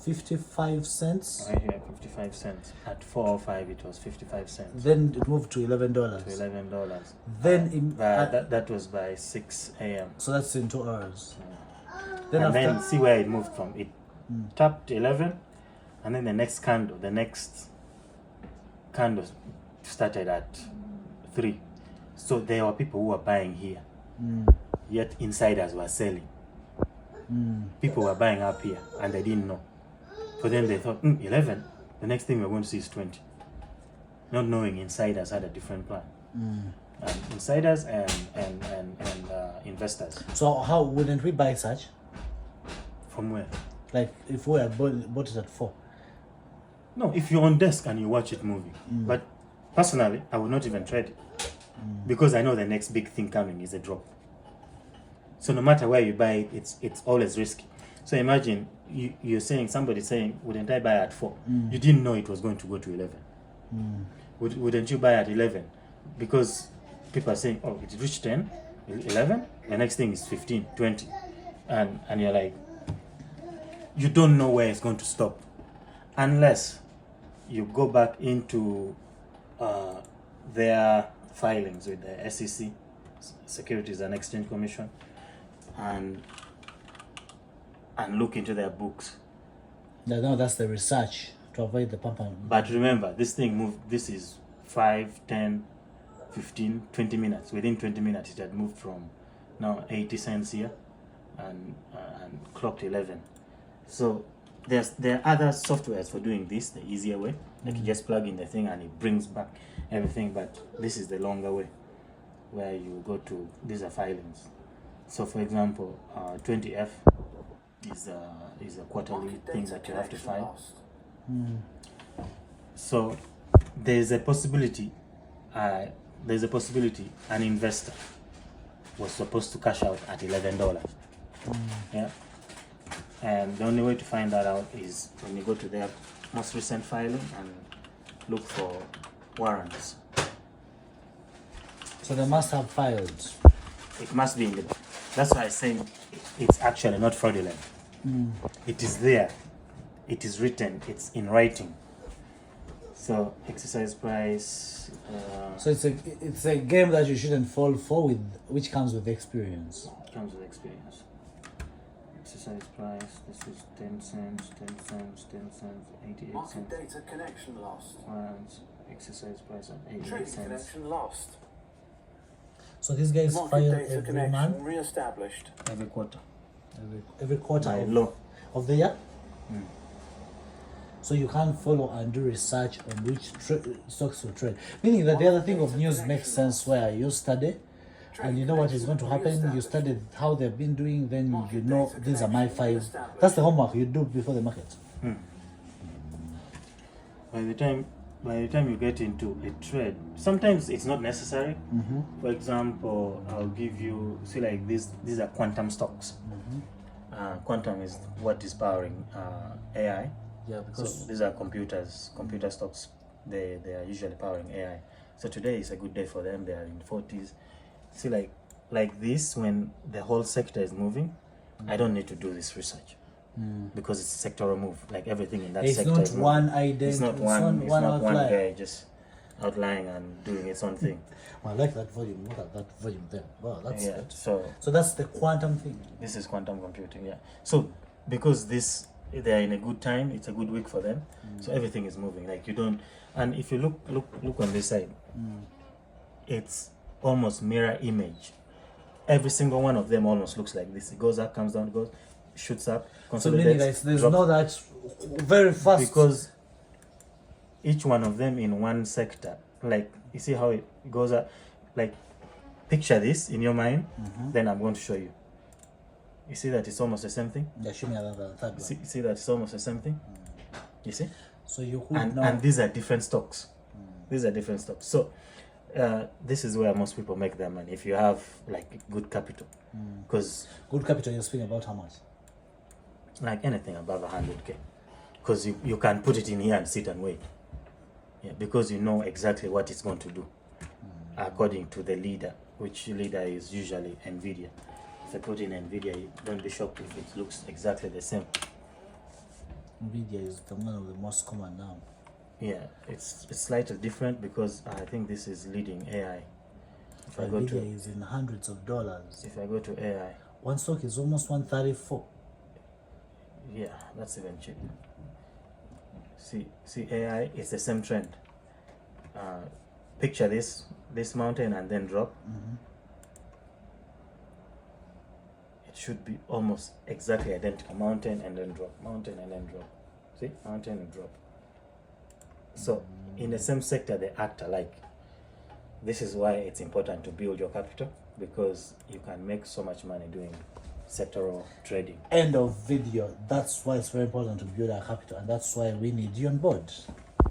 55 cents. Right here, 55 cents. At 405, it was 55 cents. Then it moved to $11. To $11. Then that was by 6 a.m. So that's in 2 hours. Then and then see where it moved from. It tapped 11, and then the next candle started at 3. So there were people who were buying here, yet insiders were selling. People were buying up here, and they didn't know. For them, they thought 11. The next thing we're going to see is 20. Not knowing insiders had a different plan. Insiders and investors. So how wouldn't we buy such? From where? Like if we had bought it at 4. No, if you're on desk and you watch it moving. But personally, I would not even trade it. Because I know the next big thing coming is a drop. So no matter where you buy it, it's always risky. So imagine you're saying, somebody's saying, wouldn't I buy at 4? You didn't know it was going to go to 11. Wouldn't you buy at 11? Because people are saying, oh, it reached 10, 11, the next thing is 15, 20. And you're like, you don't know where it's going to stop. Unless you go back into their filings with the SEC, Securities and Exchange Commission, and look into their books. No, that's the research to avoid the pump. But remember, this thing moved. This is 5, 10, 15, 20 minutes. Within 20 minutes, it had moved from now 80 cents here and clocked 11. So there are other softwares for doing this, the easier way. Like you just plug in the thing and it brings back everything. But this is the longer way, where you go to, these are filings. So for example, 20F is a quarterly thing that you have to file. So there's a possibility an investor was supposed to cash out at $11. Yeah. And the only way to find that out is when you go to their most recent filing and look for warrants. So they must have filed. It must be in the. That's why I say it's actually not fraudulent. It is there. It is written. It's in writing. So exercise price. So it's a game that you shouldn't fall for, which comes with experience. Comes with experience. Exercise price. This is 10 cents, 10 cents, 10 cents, 88 Market cents. data connection lost. Warrants. Exercise price at 88 Trading cents. connection lost. So these guys Market file data every connection month, re-established. Every quarter. every quarter By law. of the year. So you can't follow and do research on which stocks to trade. Meaning that the other thing of news makes sense, where you study and you know what is going to happen. You study how they've been doing, then you know these are my 5. That's the homework you do before the market. By the time you get into a trade, sometimes it's not necessary. For example, I'll give you, see, like these are quantum stocks. Quantum is what is powering AI. Yeah, because So these are computer stocks. They are usually powering AI. So today is a good day for them. They are in 40s. See, like this, when the whole sector is moving, I don't need to do this research. Because it's a sectoral move. Like everything in that it's sector not is one moving. idea. It's not one guy just outlying and doing its own thing. I like that volume. Look at that volume there. Wow, that's Yeah. good. So that's the quantum thing. this is quantum computing. Yeah. So because they're in a good time, it's a good week for them. So everything is moving. Like you don't. And if you look on this side, it's almost mirror image. Every single one of them almost looks like this. It goes up, comes down, goes, shoots up, So meaning consolidates. there's drops. no that very fast. Because each one of them in one sector, like you see how it goes up, like picture this in your mind, then I'm going to show you. You see that it's almost the same thing? Yeah, show me another third one. You see that it's almost the same thing? You see? So you could And these are different stocks. These are different stocks. So this is where most people make their money, if you have like good capital. Because good capital, you're speaking about how much? like anything above 100K, because you can put it in here and sit and wait. Yeah, because you know exactly what it's going to do according to the leader, which leader is usually NVIDIA. If I put in NVIDIA, don't be shocked if it looks exactly the same. Nvidia is the one of the most common now. Yeah, it's slightly different because I think this is leading AI. If I go Nvidia to is in hundreds of dollars. if I go to AI, One stock is almost 134. yeah, that's even cheap. See AI is the same trend. Picture this mountain and then drop. It should be almost exactly identical. Mountain and then drop, mountain and then drop. See, mountain and drop. So in the same sector they act alike. This is why it's important to build your capital, because you can make so much money doing sectoral trading. End of video. That's why it's very important to build our capital, and that's why we need you on board.